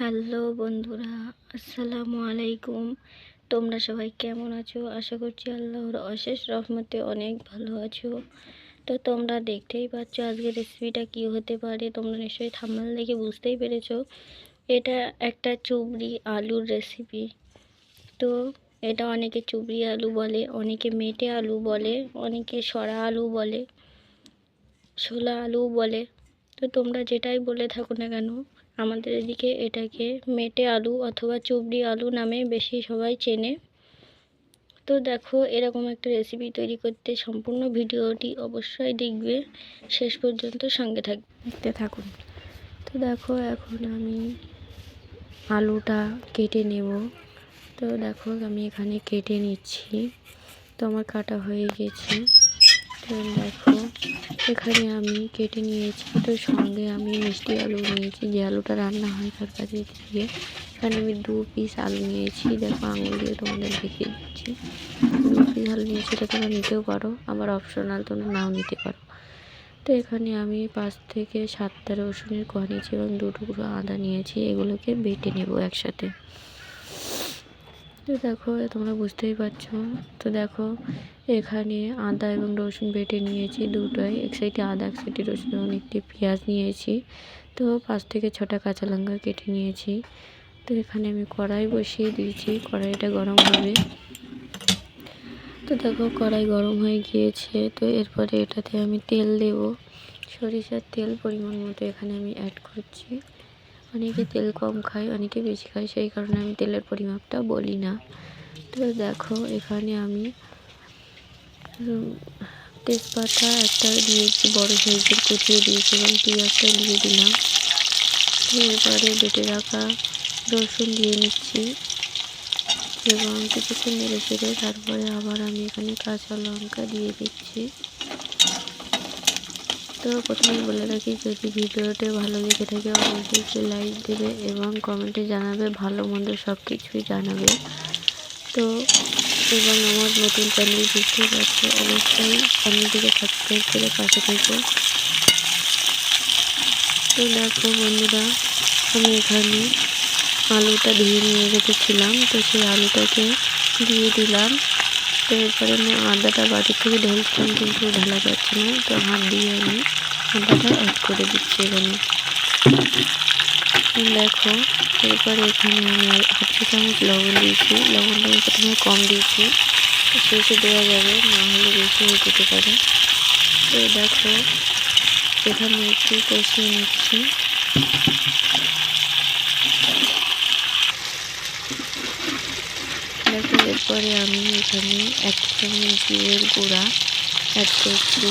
Hello বন্ধুরা, আসসালামু আলাইকুম। তোমরা সবাই কেমন আছো? আশা করছি আল্লাহর অশেষ রহমতে অনেক ভালো আছো। তো তোমরা দেখতেই পাচ্ছ আজকের রেসিপিটা কী হতে পারে। তোমরা নিশ্চয়ই থাম্বনেল দেখে বুঝতেই পেরেছো। এটা একটা চুবড়ি আলুর রেসিপি। তো এটা অনেকে চুবড়ি আলু বলে, অনেকে মেটে আলু বলে, অনেকে সরা আলু বলে, ছোলা আলু বলে। তো তোমরা যেটাই বলে থাকো না কেন, আমাদের এদিকে এটাকে মেটে আলু অথবা চুবড়ি আলু নামে বেশি সবাই চেনে। তো দেখো, এরকম একটা রেসিপি তৈরি করতে সম্পূর্ণ ভিডিওটি অবশ্যই দেখবে, শেষ পর্যন্ত সঙ্গে দেখতে থাকুন। তো দেখো, এখন আমি আলুটা কেটে নেব। তো দেখো, আমি এখানে কেটে নিচ্ছি। তো আমার কাটা হয়ে গেছে। তো দেখো, এখানে আমি কেটে নিয়েছি। তো সঙ্গে আমি মিষ্টি আলু নিয়েছি, যে আলুটা রান্না হয় তার কাছে দিয়ে। এখানে আমি 2 পিস আলু নিয়েছি। দেখো, আঙুল দিয়ে তোমাদের দেখিয়ে দিচ্ছি। 2 পিস আলু নিয়েছি। এটা তোমরা নিতেও পারো, আবার অপশনাল, তোমরা নাও নিতে পারো। তো এখানে আমি 5 থেকে 7টা রসুনের কোয়া নিয়েছি এবং 2 টুকরো আদা নিয়েছি। এগুলোকে বেটে নেব একসাথে। তো দেখো, তোমরা বুঝতেই পারছো। তো দেখো, এখানে আদা এবং রসুন বেটে নিয়েছি দুটোই, এক সাইডে আদা এক সাইডে রসুন, এবং একটি পেঁয়াজ নিয়েছি। তো 5 থেকে 6টা কাঁচা লঙ্কা কেটে নিয়েছি। তো এখানে আমি কড়াই বসিয়ে দিয়েছি, কড়াইটা গরম হবে। তো দেখো, কড়াই গরম হয়ে গিয়েছে। তো এরপরে এটাতে আমি তেল দেব, সরিষার তেল পরিমাণ মতো এখানে আমি অ্যাড করছি। অনেকে তেল কম খায়, অনেকে বেশি খায়, সেই কারণে আমি তেলের পরিমাপটা বলি না। তো দেখো, এখানে আমি তেজপাতা একটা দিয়েছি, বড় সাইজের কুচিয়ে দিয়েছি, এবং পেঁয়াজটা দিয়ে দিলাম। তো এবারে বেটে রাখা রসুন দিয়ে নিচ্ছি এবং কিছুক্ষণ নেড়ে চেড়ে তারপরে আবার আমি এখানে কাঁচা লঙ্কা দিয়ে দিচ্ছি। তো প্রথমে বলে রাখি, যদি ভিডিওটি ভালো লেগে থাকে অবশ্যই একটি লাইক দেবে এবং কমেন্টে জানাবে, ভালো মন্দ সব কিছুই জানাবে। তো এবং আমার নতুন চ্যানেল বুঝতেই পারছো, অবশ্যই চ্যানেলটিকে সাবস্ক্রাইব করে পাশে থেকো। তো দেখো বন্ধুরা, আমি এখানে আলুটা ধুয়ে নিয়ে রেখেছিলাম, তো সেই আলুটাকে দিয়ে দিলাম। তো এরপরে আমি আদাটা বাটি থেকে ঢেলছিলাম, কিন্তু ঢালা যাচ্ছে না। তো হাত দিয়ে আমি আদাটা অ্যাড করে দিচ্ছি এখানে। দেখো, এরপরে এখানে আমি 1/2 চামচ লবণ দিয়েছি। লবণটা আমি প্রথমে কম দিয়েছি, শেষে দেওয়া যাবে, না হলে বেশি হয়ে যেতে পারে। তো দেখো, এখানে একটু কষিয়ে নিচ্ছি। দেখো, এরপরে আমি এখানে 1 চামচ জিরের গুঁড়া অ্যাড করছি।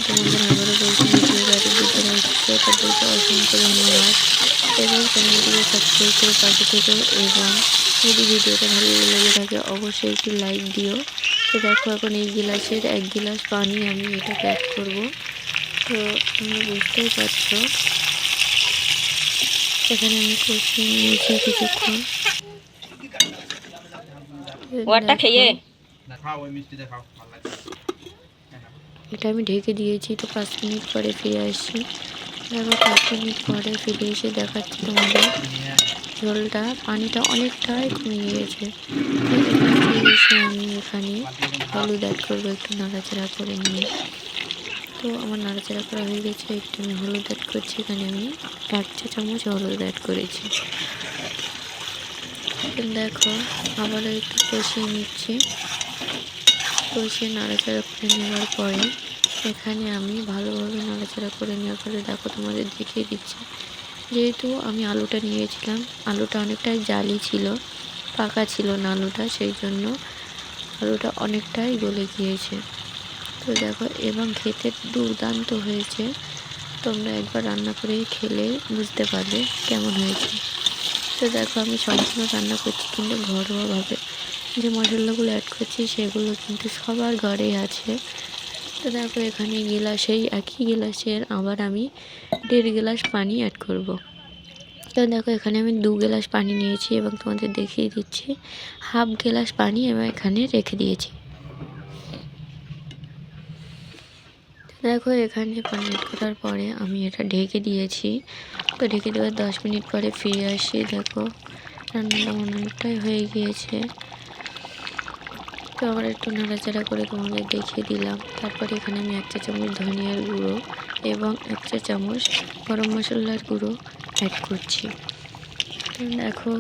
তোমাদের আবারও বলছি, ভিডিওটাতে যারা হচ্ছে তাদেরকে অসংখ্য ধন্যবাদ এবং চ্যানেলটিকে সাবস্ক্রাইব করে পাশে থেকো, এবং যদি ভিডিওটা ভালো লেগে থাকে অবশ্যই একটি লাইক দিও। তো দেখো, এখন এই গিলাসের 1 গিলাস পানি আমি এটাকে অ্যাড করব। তো তোমরা বুঝতেই পারছো, এখানে আমি কষিয়ে নিয়েছি কিছুক্ষণ। এটা আমি ঢেকে দিয়েছি। তো 5 মিনিট পরে ফিরে আসছি। দেখো, 5 মিনিট পরে ফিরে এসে দেখাচ্ছি তোমাদের, ঝোলটা পানিটা অনেকটাই কমে গিয়েছে। তো এখানে এসে আমি এখানে হলুদ অ্যাড করবো, একটু নাড়াচাড়া করে নিয়ে। তো আমার নাড়াচাড়া করা হয়ে গেছে, একটু আমি হলুদ অ্যাড করছি। এখানে আমি 1 চা চামচ হলুদ অ্যাড করেছি। দেখো, আবারও একটু কষিয়ে নিচ্ছি। কষিয়ে নাড়াচাড়া করে নেওয়ার পরে এখানে আমি ভালোভাবে নাড়াচাড়া করে নেওয়ার পরে দেখো, তোমাদের দেখিয়ে দিচ্ছি, যেহেতু আমি আলুটা নিয়েছিলাম, আলুটা অনেকটাই জালি ছিল, পাকা ছিল না আলুটা, সেই জন্য আলুটা অনেকটাই গলে গিয়েছে। তো দেখো, এবং খেতে দুর্দান্ত হয়েছে। তোমরা একবার রান্না করে খেলে বুঝতে পারবে কেমন হয়েছে। তো দেখো, আমি সম্পূর্ণ রান্না করছি কিন্তু ঘরোয়াভাবে, যে মশলাগুলো অ্যাড করছি সেগুলো কিন্তু সবার ঘরেই আছে। তো দেখো, এখানে গিলাসেই একই গিলাসের আবার আমি 1.5 গিলাস পানি অ্যাড করব। তো দেখো, এখানে আমি 2 গিলাস পানি নিয়েছি এবং তোমাদের দেখিয়ে দিচ্ছি, 1/2 গিলাস পানি আমি এখানে রেখে দিয়েছি। দেখো এখানে 5 মিনিট করার পরে আমি এটা ঢেকে দিয়েছি। তো ঢেকে দেওয়ার 10 মিনিট পরে ফিরে আসি। দেখো রান্নাটা অনেকটাই হয়ে গিয়েছে। তো আবার একটু নাড়াচাড়া করে তোমাদের দেখিয়ে দিলাম। তারপরে এখানে আমি 1 চা চামচ ধনিয়ার গুঁড়ো এবং 1 চা চামচ গরম মশলার গুঁড়ো অ্যাড করছি। দেখো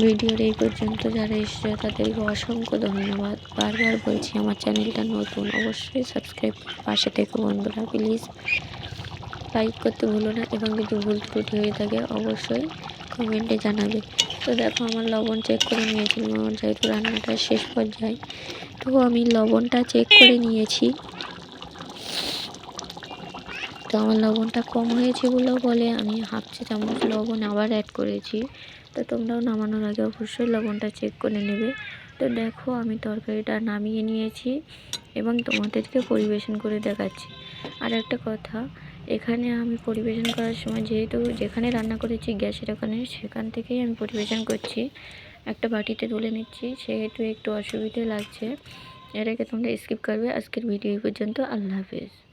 ভিডিওর এই পর্যন্ত যারা এসেছে তাদেরকে অসংখ্য ধন্যবাদ। বারবার বলছি আমার চ্যানেলটা নতুন, অবশ্যই সাবস্ক্রাইব করে পাশে থেকো বন্ধুরা। প্লিজ লাইক করতে ভুলো না এবং যদি ভুল ত্রুটি হয়ে থাকে অবশ্যই কমেন্টে জানাবে। তো দেখো আমার লবণ চেক করে নিয়েছিলাম, আমার যেহেতু রান্নাটা শেষ পর্যায়ে, তো আমি লবণটা চেক করে নিয়েছি। তো আমার লবণটা কম হয়েছে বলে আমি 1/2 চা চামচ লবণ আবার অ্যাড করেছি। তো তোমরাও নামানোর আগে অবশ্যই লবণটা চেক করে নেবে। তো দেখো আমি তরকারিটা নামিয়ে নিয়েছি এবং তোমাদেরকে পরিবেশন করে দেখাচ্ছি। আর একটা কথা, এখানে আমি পরিবেশন করার সময় যেহেতু যেখানে রান্না করেছি গ্যাসের ওখানে, সেখান থেকেই আমি পরিবেশন করছি। একটা বাটিতে তুলে নিচ্ছি, সেহেতু একটু অসুবিধে লাগছে। এটাকে তোমরা স্কিপ করবে। আজকের ভিডিও এই পর্যন্ত। আল্লাহ হাফেজ।